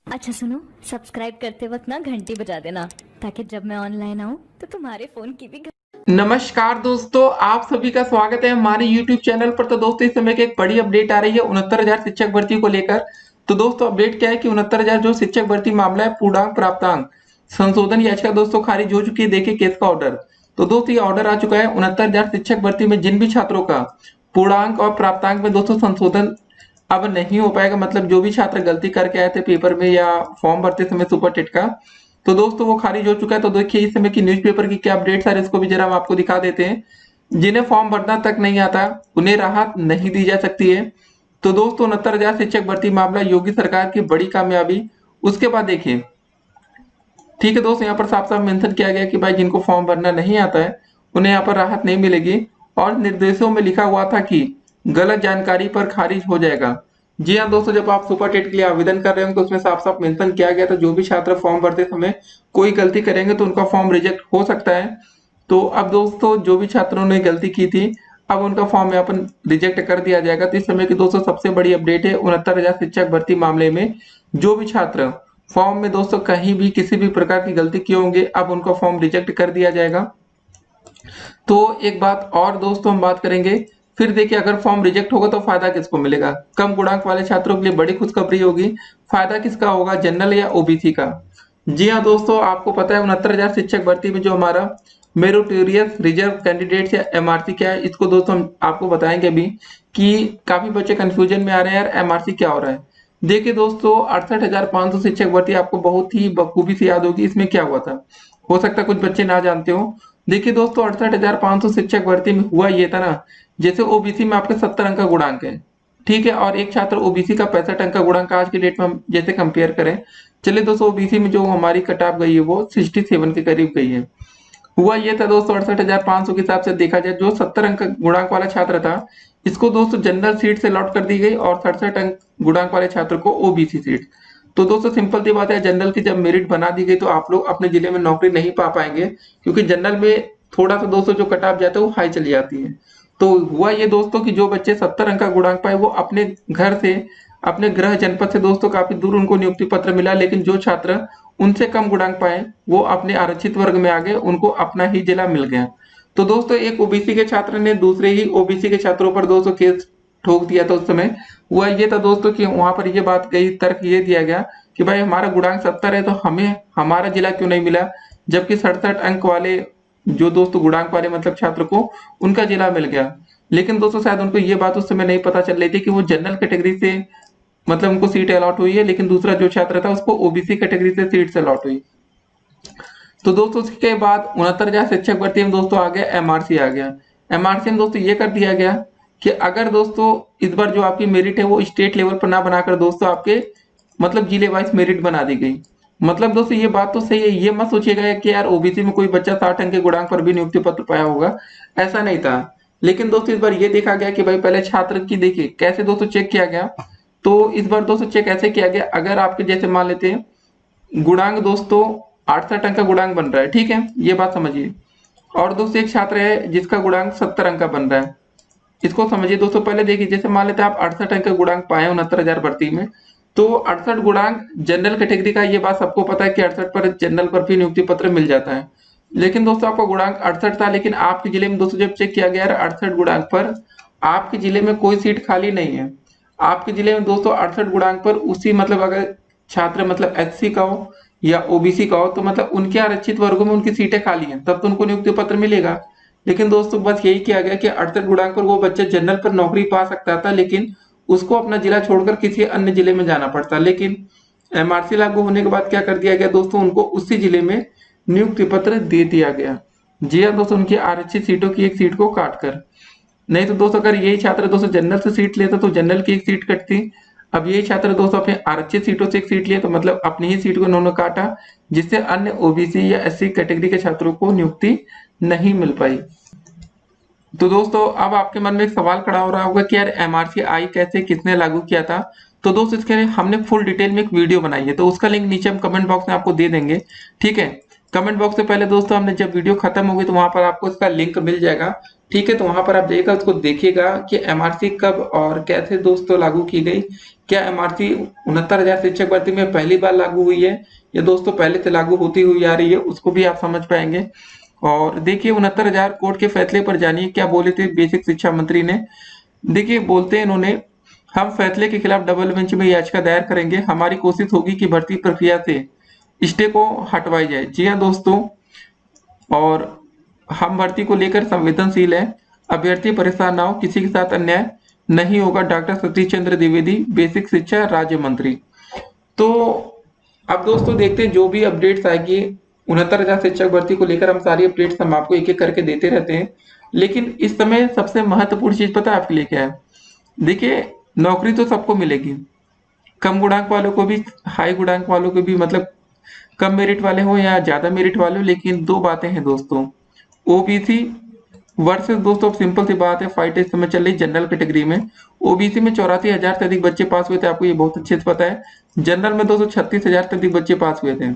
अच्छा सुनो, सब्सक्राइब करते वक्त ना घंटी बजा देना ताकि जब मैं ऑनलाइन आऊँ तो तुम्हारे फोन की भी नमस्कार दोस्तों, आप सभी का स्वागत है हमारे YouTube चैनल पर। तो दोस्तों, इस समय की एक बड़ी अपडेट आ रही है 69,000 शिक्षक भर्ती को लेकर। तो दोस्तों, अपडेट क्या है कि 69,000 जो शिक्षक भर्ती मामला है, पूर्णांक प्राप्तांक संशोधन याचिका दोस्तों खारिज हो चुकी है। देखिए केस का ऑर्डर। तो दोस्तों, ये ऑर्डर आ चुका है 69,000 शिक्षक भर्ती में जिन भी छात्रों का पूर्णांक और प्राप्तांक में दोस्तों संशोधन अब नहीं हो पाएगा, मतलब जो भी छात्र गलती करके आए थे पेपर में या फॉर्म भरते समय सुपर टेट का, तो दोस्तों वो खारिज हो चुका है। तो देखिए इस समय की न्यूज़पेपर की क्या अपडेट्स आ रही है, इसको भी जरा हम आपको दिखा देते हैं। जिन्हें फॉर्म भरना तक नहीं आता उन्हें राहत नहीं दी जा सकती है। तो दोस्तों, 69,000 शिक्षक भर्ती मामला योगी सरकार की बड़ी कामयाबी। उसके बाद देखिए, ठीक है दोस्तों, यहाँ पर साफ साफ मेंशन किया गया कि भाई जिनको फॉर्म भरना नहीं आता है उन्हें यहाँ पर राहत नहीं मिलेगी। और निर्देशों में लिखा हुआ था कि गलत जानकारी पर खारिज हो जाएगा। जी हाँ दोस्तों, जब आप सुपर टेट के लिए आवेदन कर रहे हो तो उसमें साफ साफ मेंशन किया गया था जो भी छात्र फॉर्म भरते समय कोई गलती करेंगे तो उनका फॉर्म रिजेक्ट हो सकता है। तो अब दोस्तों, जो भी छात्रों ने गलती की थी अब उनका फॉर्म यहाँ पर रिजेक्ट कर दिया जाएगा। तो इस समय की दोस्तों सबसे बड़ी अपडेट है 69,000 शिक्षक भर्ती मामले में। जो भी छात्र फॉर्म में दोस्तों कहीं भी किसी भी प्रकार की गलती किए होंगे अब उनका फॉर्म रिजेक्ट कर दिया जाएगा। तो एक बात और दोस्तों हम बात करेंगे। फिर देखिए, अगर फॉर्म रिजेक्ट होगा तो फायदा किसको मिलेगा? कम गुणांक वाले छात्रों के लिए बड़ी खुशखबरी होगी। फायदा किसका होगा, जनरल या ओबीसी का? जी हाँ दोस्तों, आपको पता है 69,000 शिक्षक भर्ती में जो हमारा मेरिटोरियस रिजर्व कैंडिडेट्स या एमआरसी क्या है, इसको दोस्तों हम आपको बताएंगे अभी कि काफी बच्चे कंफ्यूजन में आ रहे हैं यार एमआरसी क्या हो रहा है। देखिए दोस्तों, 68,500 शिक्षक भर्ती आपको बहुत ही बखूबी से याद होगी। इसमें क्या हुआ था, हो सकता है कुछ बच्चे ना जानते हो। देखिए दोस्तों, 68,500 शिक्षक भर्ती में हुआ ये था ना, जैसे ओबीसी में आपके 70 अंक का गुणांक है, ठीक है, और एक छात्र ओबीसी का 65 अंक का गुणांक आज की डेट में हम जैसे कंपेयर करें, चलिए दोस्तों ओबीसी में जो हमारी कट ऑफ गई है वो 67 के करीब गई है। हुआ ये था दोस्तों, 68,500 के हिसाब से देखा जाए जो 70 अंक गुणांक वाला छात्र था इसको दोस्तों जनरल सीट से अलॉट कर दी गई और 67 अंक गुणांक वाले छात्र को ओबीसी सीट। तो दोस्तों सिंपल सी बात है, जनरल की जब मेरिट बना दी गई तो आप लोग अपने जिले में नौकरी नहीं पा पाएंगे, क्योंकि जनरल में थोड़ा सा दोस्तों जो कट ऑफ जाता है वो हाई चली जाती है। तो हुआ ये दोस्तों कि जो बच्चे 70 अंक का गुणांक पाए वो अपने घर से, अपने गृह जनपद से दोस्तों काफी दूर उनको नियुक्ति पत्र मिला, लेकिन जो छात्र उनसे कम गुणांक पाए वो अपने आरक्षित वर्ग में आ गए, उनको अपना ही जिला मिल गया। तो दोस्तों, एक ओबीसी के छात्र ने दूसरे ही ओबीसी के छात्रों पर दोस्तों केस ठोक दिया था। उस समय हुआ ये था दोस्तों कि वहां पर ये बात गई, तर्क ये दिया गया कि भाई हमारा गुणांक 70 है तो हमें हमारा जिला क्यों नहीं मिला, जबकि 67 अंक वाले जो दोस्तों गुणांक वाले मतलब छात्र को उनका जिला मिल गया। लेकिन दोस्तों शायद उनको ये बात उस समय नहीं पता चल रही थी कि वो जनरल कैटेगरी से मतलब उनको सीट अलॉट हुई है, लेकिन दूसरा जो छात्र था उसको ओबीसी कैटेगरी से सीट अलॉट हुई। तो दोस्तों उसके बाद 69,000 शिक्षक भर्ती में दोस्तों आ गया एमआरसी आ गया। एमआरसी में दोस्तों ये कर दिया गया कि अगर दोस्तों इस बार जो आपकी मेरिट है वो स्टेट लेवल पर ना बनाकर दोस्तों आपके मतलब जिले वाइज मेरिट बना दी गई। मतलब दोस्तों ये बात तो सही है, ये मत सोचिएगा कि यार ओबीसी में कोई बच्चा 60 अंक के गुणांक पर भी नियुक्ति पत्र पाया होगा, ऐसा नहीं था। लेकिन दोस्तों इस बार ये देखा गया कि भाई पहले छात्र की देखिए कैसे दोस्तों चेक किया गया। तो इस बार दोस्तों चेक ऐसे किया गया, अगर आपके जैसे मान लेते हैं गुणांक दोस्तों 68 अंक का गुणांक बन रहा है, ठीक है, ये बात समझिए। और दोस्तों एक छात्र है जिसका गुणांक 70 अंक का बन रहा है, इसको समझिए दोस्तों। पहले देखिए, जैसे मान लेते हैं आप 68 अंक का गुणांक पाए 69,000 भर्ती में, तो 68 गुणांक जनरल कैटेगरी का, ये बात सबको पता है कि 68 पर जनरल पर भी नियुक्ति पत्र मिल जाता है। लेकिन दोस्तों आपका गुणांक 68 था, लेकिन आपके जिले में दोस्तों जब चेक किया गया 68 गुणांक पर आपके जिले में कोई सीट खाली नहीं है। आपके जिले में दोस्तों 68 गुणांक पर उसी मतलब अगर छात्र मतलब एससी का हो या ओबीसी का हो तो मतलब उनके आरक्षित वर्गों में उनकी सीटें खाली हैं, तब तो उनको नियुक्ति पत्र मिलेगा। लेकिन दोस्तों बस यही किया गया कि 68 गुणांक पर वो बच्चा जनरल पर नौकरी पा सकता था, लेकिन उसको अपना जिला छोड़कर किसी अन्य जिले में जाना पड़ता। लेकिन एमआरसी लागू होने के बाद क्या कर दिया गया दोस्तों, उनको उसी जिले में नियुक्ति पत्र दे दिया गया। जी हाँ दोस्तों, उनकी आरक्षित सीटों की एक सीट को काट कर। नहीं तो दोस्तों अगर यही छात्र दोस्तों जनरल से सीट लेता तो जनरल की एक सीट कटती। अब यही छात्र दोस्तों अपने आरक्षित सीटों से एक सीट लिए तो मतलब अपनी ही सीट को इन्होंने काटा, जिससे अन्य ओबीसी या एससी कैटेगरी के छात्रों को नियुक्ति नहीं मिल पाई। तो दोस्तों अब आपके मन में एक सवाल खड़ा हो रहा होगा कि यार एमआरसी आई कैसे, किसने लागू किया था? तो दोस्तों इसके लिए हमने फुल डिटेल में एक वीडियो बनाई है, तो उसका लिंक नीचे हम कमेंट बॉक्स में आपको दे देंगे, ठीक है। कमेंट बॉक्स में पहले दोस्तों हमने जब वीडियो खत्म होगी तो वहां पर आपको इसका लिंक मिल जाएगा, ठीक है। तो वहां पर आप जाइएगा, उसको देखिएगा कि एमआरसी कब और कैसे दोस्तों लागू की गई। क्या एमआरसी 69,000 शिक्षक भर्ती में पहली बार लागू हुई है या दोस्तों पहले से लागू होती हुई आ रही है, उसको भी आप समझ पाएंगे। और देखिए 69,000 कोर्ट के फैसले पर जानिए क्या बोले थे बेसिक शिक्षा मंत्री ने। देखिए बोलते हैं इन्होंने, हम फैसले के खिलाफ डबल बेंच में याचिका दायर करेंगे, हमारी कोशिश होगी कि भर्ती प्रक्रिया से स्टे को हटवाई जाए। जी हाँ दोस्तों, और हम भर्ती को लेकर संवेदनशील हैं, अभ्यर्थी परेशान ना हो, किसी के साथ अन्याय नहीं होगा। डॉक्टर सतीश चंद्र द्विवेदी, बेसिक शिक्षा राज्य मंत्री। तो अब दोस्तों देखते हैं जो भी अपडेट्स आएगी 69,000 शिक्षक भर्ती को लेकर, हम सारी अपडेट्स हम आपको एक एक करके देते रहते हैं। लेकिन इस समय सबसे महत्वपूर्ण चीज पता है आपके लिए क्या है? देखिए नौकरी तो सबको मिलेगी, कम गुणांक वालों को भी, हाई गुणांक वालों को भी, मतलब कम मेरिट वाले हो या ज्यादा मेरिट वाले हो। लेकिन दो बातें हैं दोस्तों, ओबीसी वर्सेस दोस्तों सिंपल सी बात है, फाइट इस समय चल रही जनरल कैटेगरी में। ओबीसी में 84,000 से अधिक बच्चे पास हुए थे, आपको ये बहुत अच्छे से पता है। जनरल में दोस्तों 36,000 से अधिक बच्चे पास हुए थे।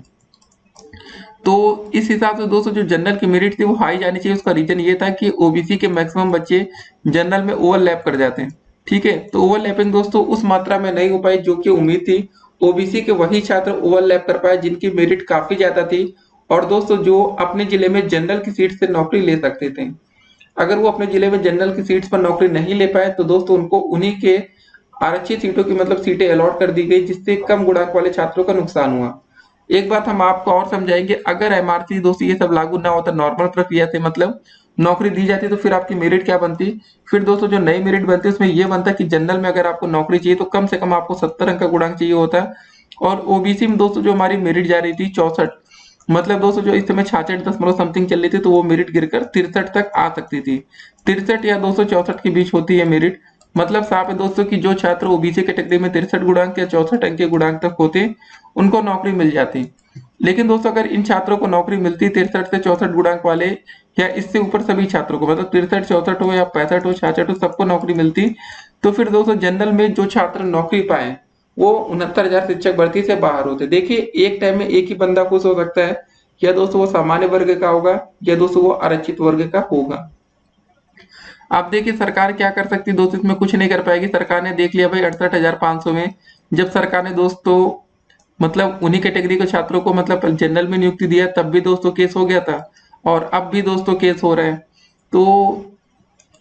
तो इस हिसाब से दोस्तों जो जनरल की मेरिट थी वो हाई जानी चाहिए। उसका रीजन ये था कि ओबीसी के मैक्सिमम बच्चे जनरल में ओवरलैप कर जाते हैं, ठीक है। तो ओवरलैपिंग दोस्तों उस मात्रा में नहीं हो पाई जो कि उम्मीद थी। ओबीसी के वही छात्र ओवरलैप कर पाए जिनकी मेरिट काफी ज्यादा थी, और दोस्तों जो अपने जिले में जनरल की सीट से नौकरी ले सकते थे। अगर वो अपने जिले में जनरल की सीट्स पर नौकरी नहीं ले पाए तो दोस्तों उनको उन्हीं के आरक्षित सीटों की मतलब सीटें अलॉट कर दी गई, जिससे कम गुणांक वाले छात्रों का नुकसान हुआ। एक बात हम आपको और समझाएंगे, अगर एमआरसी दोस्तों ये सब लागू ना होता, नॉर्मल प्रक्रिया से मतलब नौकरी दी जाती, तो फिर आपकी मेरिट क्या बनती? फिर दोस्तों जो नई मेरिट बनती उसमें ये बनता कि जनरल में अगर आपको नौकरी चाहिए तो कम से कम आपको 70 अंक का गुणांक चाहिए होता। और ओबीसी में दोस्तों जो हमारी मेरिट जा रही थी 64, मतलब दोस्तों जो इस समय 66 समथिंग चल रही थी, तो वो मेरिट गिरकर 63 तक आ सकती थी। 63 या 264 के बीच होती है मेरिट। मतलब साफ है दोस्तों कि जो छात्र ओबीसी कैटेगरी में 63 गुणांक या 64 अंक के गुणांक तक होते उनको नौकरी मिल जाती। लेकिन दोस्तों अगर इन छात्रों को नौकरी मिलती 63 से 64 गुणांक वाले या इससे ऊपर सभी छात्रों को, मतलब 63 64 हो या 65 हो 66 हो, सबको नौकरी मिलती, तो फिर दोस्तों जनरल में जो छात्र नौकरी पाए वो 69,000 शिक्षक भर्ती से बाहर होते। देखिए एक टाइम में एक ही बंदा खुश हो सकता है, या दोस्तों वो सामान्य वर्ग का होगा या दोस्तों वो आरक्षित वर्ग का होगा। आप देखिए सरकार क्या कर सकती है दोस्तों, इसमें कुछ नहीं कर पाएगी। सरकार ने देख लिया भाई 68,500 में जब सरकार ने दोस्तों मतलब उन्हीं कैटेगरी के छात्रों को मतलब जनरल में नियुक्ति दिया, तब भी दोस्तों केस हो गया था, और अब भी दोस्तों केस हो रहा है। तो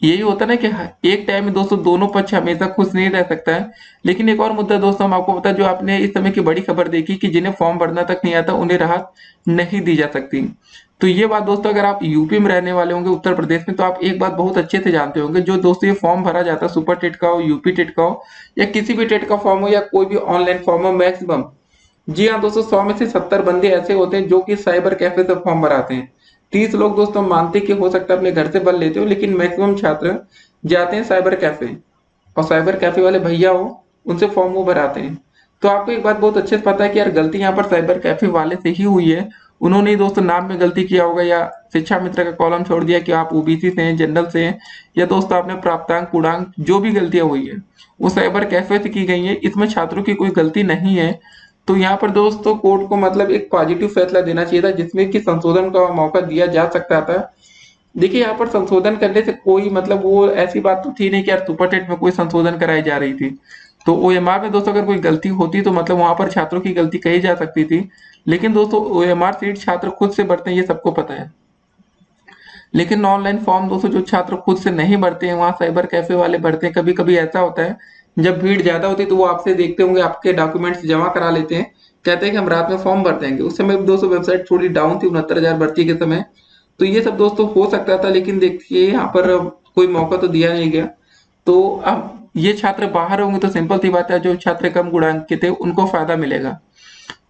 यही होता है ना कि एक टाइम में दोस्तों दोनों पक्ष हमेशा खुश नहीं रह सकता है। लेकिन एक और मुद्दा दोस्तों हम आपको बता, जो आपने इस समय की बड़ी खबर देखी कि जिन्हें फॉर्म भरना तक नहीं आता उन्हें राहत नहीं दी जा सकती। तो ये बात दोस्तों अगर आप यूपी में रहने वाले होंगे, उत्तर प्रदेश में, तो आप एक बात बहुत अच्छे से जानते होंगे, जो दोस्तों ये फॉर्म भरा जाता है सुपर टेट का हो, यूपी टेट का हो, या किसी भी टेट का फॉर्म हो, या कोई भी ऑनलाइन फॉर्म हो, मैक्सिमम, जी हाँ दोस्तों, 100 में से 70 बंदे ऐसे होते हैं जो कि साइबर कैफे से फॉर्म भराते हैं। 30 लोग दोस्तों मानते कि हो सकता है अपने घर से भर लेते हो, लेकिन मैक्सिमम छात्र जाते हैं साइबर कैफे, और साइबर कैफे वाले भैया हो उनसे फॉर्म वो भराते हैं। तो आपको एक बात बहुत अच्छे से पता है कि यार गलती यहाँ पर साइबर कैफे वाले से ही हुई है। उन्होंने ही दोस्तों नाम में गलती किया होगा, या शिक्षा मित्र का कॉलम छोड़ दिया कि आप ओबीसी से हैं, जनरल से हैं, या दोस्तों आपने प्राप्तांक पूर्णांक जो भी गलतियां हुई है वो साइबर कैफे से की गई है, इसमें छात्रों की कोई गलती नहीं है। तो यहाँ पर दोस्तों कोर्ट को मतलब एक पॉजिटिव फैसला देना चाहिए था, जिसमें कि संशोधन का मौका दिया जा सकता था। देखिए यहाँ पर संशोधन करने से कोई मतलब वो ऐसी बात तो थी नहीं कि यार सुपर टेट में कोई संशोधन कराई जा रही थी। तो ओएमआर में दोस्तों अगर कोई गलती होती तो मतलब वहां पर छात्रों की गलती कही जा सकती थी। लेकिन दोस्तों ओएमआर सीट छात्र खुद से भरते हैं, ये सबको पता है। लेकिन ऑनलाइन फॉर्म दोस्तों जो छात्र खुद से नहीं भरते हैं, वहाँ साइबर कैफे वाले भरते हैं। कभी कभी ऐसा होता है जब भीड़ ज्यादा होती है तो वो आपसे देखते होंगे, आपके डॉक्यूमेंट्स जमा करा लेते हैं, कहते हैं कि हम रात में फॉर्म भर देंगे। उस समय भी दोस्तों वेबसाइट थोड़ी डाउन थी 69,000 भर्ती के समय, तो ये सब दोस्तों हो सकता था। लेकिन देखिए यहाँ पर कोई मौका तो दिया नहीं गया। तो अब ये छात्र बाहर होंगे तो सिंपल सी बात है, जो छात्र कम गुणांक के थे उनको फायदा मिलेगा।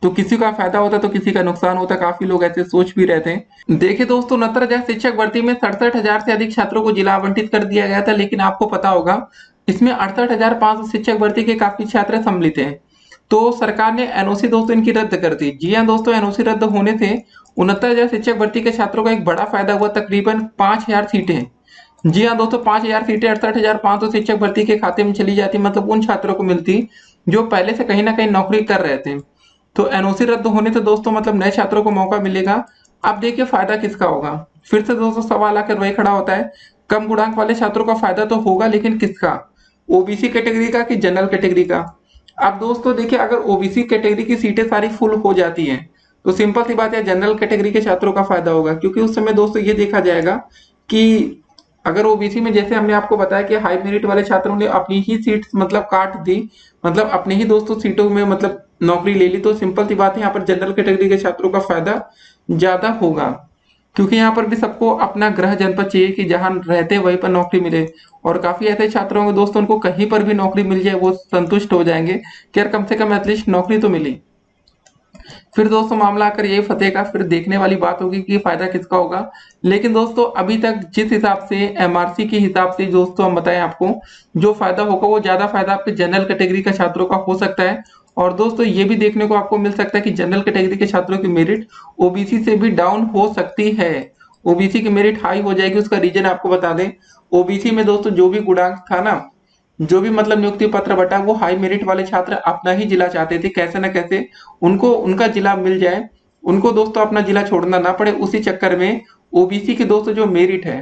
तो किसी का फायदा होता तो किसी का नुकसान होता, काफी लोग ऐसे सोच भी रहे थे। देखिए दोस्तों 69,000 शिक्षक भर्ती में 67,000 से अधिक छात्रों को जिला आवंटित कर दिया गया था। लेकिन आपको पता होगा इसमें 68,500 शिक्षक भर्ती के काफी छात्र सम्मिलित हैं। तो सरकार ने एनओसी दोस्तों इनकी रद्द कर दी। जी हाँ दोस्तों, एनओसी रद्द होने से 69,000 शिक्षक भर्ती के छात्रों का एक बड़ा फायदा हुआ, तकरीबन 5,000 सीटें। जी हाँ दोस्तों, 5,000 सीटें 68,500 शिक्षक भर्ती के खाते में चली जाती, मतलब उन छात्रों को मिलती जो पहले से कहीं ना कहीं नौकरी कर रहे थे। तो एनओसी रद्द होने से दोस्तों मतलब नए छात्रों को मौका मिलेगा अब देखिए फायदा किसका होगा। फिर से दोस्तों सवाल आकर वही खड़ा होता है, कम गुणांक वाले छात्रों का फायदा तो होगा, लेकिन किसका, ओबीसी कैटेगरी का कि जनरल कैटेगरी का। अब दोस्तों देखिए, अगर ओबीसी कैटेगरी की सीटें सारी फुल हो जाती हैं तो सिंपल सी बात है जनरल कैटेगरी के छात्रों का फायदा होगा, क्योंकि उस समय दोस्तों ये देखा जाएगा कि अगर ओबीसी में जैसे हमने आपको बताया कि हाई मेरिट वाले छात्रों ने अपनी ही सीट मतलब काट दी, मतलब अपने ही दोस्तों सीटों में मतलब नौकरी ले ली, तो सिंपल सी बात है यहाँ पर जनरल कैटेगरी के छात्रों का फायदा ज्यादा होगा, क्योंकि यहाँ पर भी सबको अपना गृह जनपद चाहिए कि जहां रहते हैं वहीं पर नौकरी मिले। और काफी ऐसे छात्र होंगे दोस्तों, उनको कहीं पर भी नौकरी मिल जाए वो संतुष्ट हो जाएंगे कि यार कम से कम एटलीस्ट नौकरी तो मिली। फिर दोस्तों मामला आकर यही फतेह का, फिर देखने वाली बात होगी कि फायदा किसका होगा। लेकिन दोस्तों अभी तक जिस हिसाब से एमआरसी के हिसाब से दोस्तों हम बताएं आपको, जो फायदा होगा वो ज्यादा फायदा आपके जनरल कैटेगरी का छात्रों का हो सकता है। और दोस्तों ये भी देखने को आपको मिल सकता है कि जनरल कैटेगरी के छात्रों की मेरिट ओबीसी से भी डाउन हो सकती है। ओबीसी की मेरिट हाई हो जाएगी, उसका रीजन आपको बता दें। ओबीसी में दोस्तों जो भी गुणांक था ना, जो भी मतलब नियुक्ति पत्र बटा, वो हाई मेरिट वाले छात्र अपना ही जिला चाहते थे, कैसे ना कैसे उनको उनका जिला मिल जाए, उनको दोस्तों अपना जिला छोड़ना ना पड़े। उसी चक्कर में ओबीसी के दोस्तों जो मेरिट है,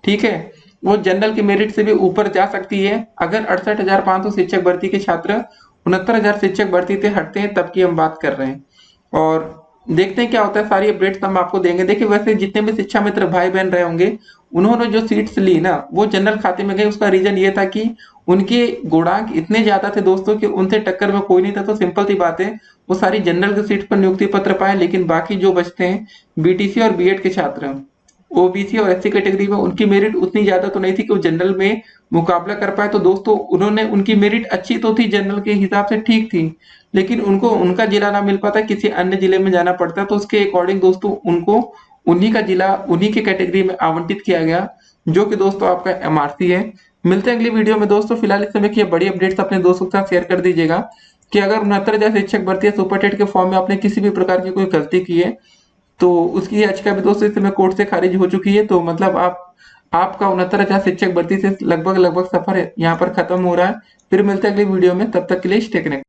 ठीक है, वो जनरल की मेरिट से भी ऊपर जा सकती है। अगर 68,500 शिक्षक भर्ती के छात्र 69,000 शिक्षक भर्ती से हटते हैं तब की हम बात कर रहे हैं। और देखते हैं क्या होता है, सारी अपडेट्स हम आपको देंगे। देखिए वैसे जितने भी शिक्षा मित्र भाई बहन रहे होंगे, उन्होंने जो सीट्स ली ना वो जनरल खाते में गए, उसका रीजन ये था कि उनके गुणांक इतने ज्यादा थे दोस्तों कि उनसे टक्कर में कोई नहीं था। तो सिंपल सी बात है, वो सारी जनरल की सीट पर नियुक्ति पत्र पाए। लेकिन बाकी जो बचते हैं बीटीसी और बीएड के छात्र, ओबीसी और एससी कैटेगरी में, उनकी मेरिट उतनी ज्यादा तो नहीं थी कि वो जनरल में मुकाबला कर पाए। तो दोस्तों उन्होंने, उनकी मेरिट अच्छी तो थी, जनरल के हिसाब से ठीक थी, लेकिन उनको उनका जिला ना मिल पाता, किसी अन्य जिले में जाना पड़ता। तो उसके अकॉर्डिंग दोस्तों उनको उन्हीं का जिला उन्हीं की कैटेगरी में आवंटित किया गया, जो कि दोस्तों आपका एमआरसी है। मिलते हैं अगली वीडियो में दोस्तों। फिलहाल इस समय की बड़ी अपडेट्स अपने दोस्तों के साथ शेयर कर दीजिएगा कि अगर 69,000 शिक्षक भर्ती है सुपर टेट के फॉर्म में आपने किसी भी प्रकार की कोई गलती की है तो उसकी याचिका भी दोस्तों इस समय कोर्ट से खारिज हो चुकी है। तो मतलब आपका 69,000 शिक्षक भर्ती से लगभग सफर यहाँ पर खत्म हो रहा है। फिर मिलते हैं अगली वीडियो में, तब तक के लिए स्टे कनेक्टेड।